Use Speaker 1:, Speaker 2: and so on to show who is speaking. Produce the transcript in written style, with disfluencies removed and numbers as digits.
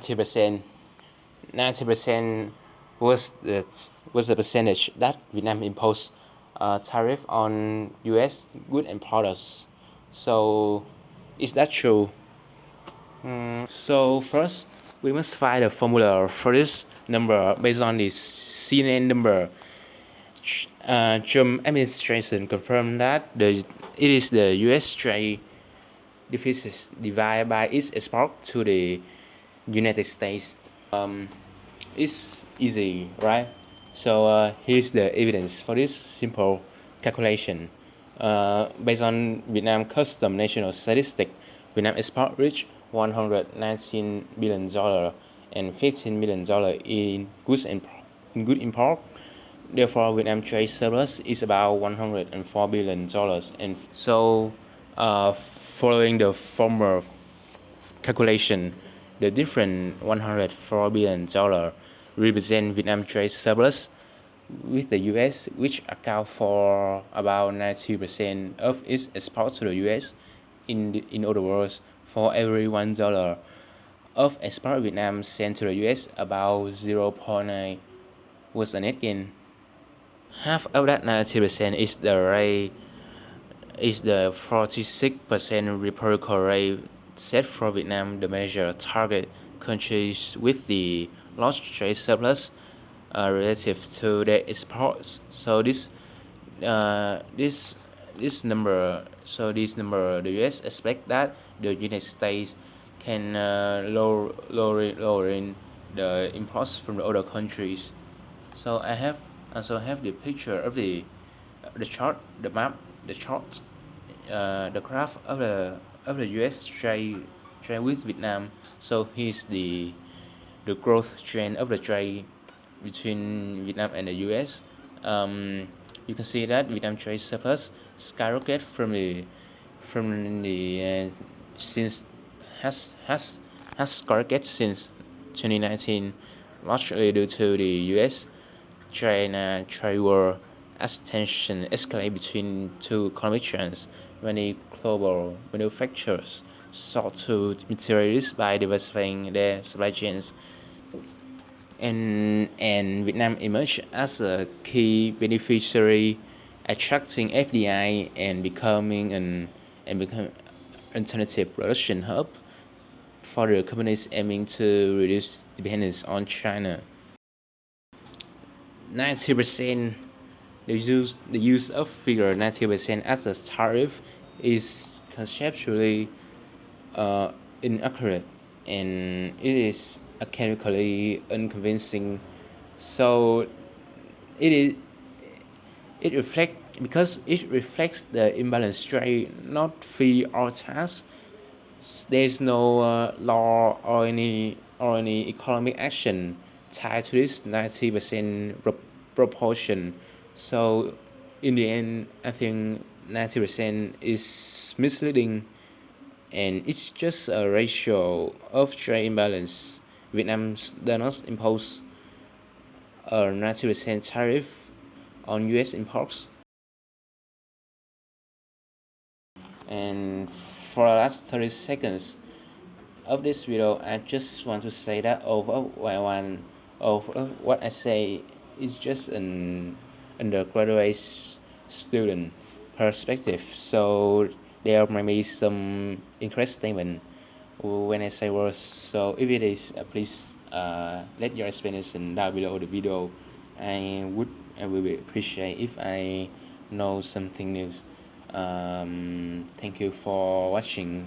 Speaker 1: 90%. 90% was the percentage that Vietnam imposed tariff on U.S. goods and products. So, is that true? So first, we must find a formula for this number based on the CNN number. Trump administration confirmed that it is the U.S. trade deficit divided by its export to the United States. It's easy, right? So here's the evidence for this simple calculation. Based on Vietnam Custom National Statistic, Vietnam export reached $119 billion and $15 million in goods and in good import. Therefore, Vietnam trade surplus is about $104 billion. And so, following the former calculation, the different $104 billion represent Vietnam trade surplus with the U.S., which account for about 90% of its exports to the U.S. In other words, for every $1 of export Vietnam sent to the U.S., about 0.9 was a net gain. Half of that 90% is the 46% reciprocal rate set for Vietnam, the major target countries with the large trade surplus relative to their exports. So this number, the U.S. expect that the United States can lowering the imports from the other countries. So I also have the picture of the chart, the map, the chart, the graph of the U.S. trade with Vietnam. So here's the growth trend of the trade between Vietnam and the U.S. You can see that Vietnam trade surplus skyrocket since has skyrocketed since 2019, largely due to the U.S.-China trade war as tension escalate between two economic giants. Many global manufacturers sought to materialize by diversifying their supply chains, and Vietnam emerged as a key beneficiary, attracting FDI and becoming an alternative production hub for the companies aiming to reduce dependence on China. 90%. The use of figure 90% as a tariff is conceptually inaccurate, and it is academically unconvincing. So it reflects the imbalanced trade, not fee or tax. There is no law or any economic action tied to this 90% proportion. So in the end, I think 90% is misleading, and it's just a ratio of trade imbalance. Vietnam does not impose a 90% tariff on U.S. imports. And for the last 30 seconds of this video, I just want to say that what I say is just an undergraduate student perspective. So there might be some incorrect statement when I say words. So if it is, please let your explanation down below the video. I will appreciate if I know something new. Thank you for watching.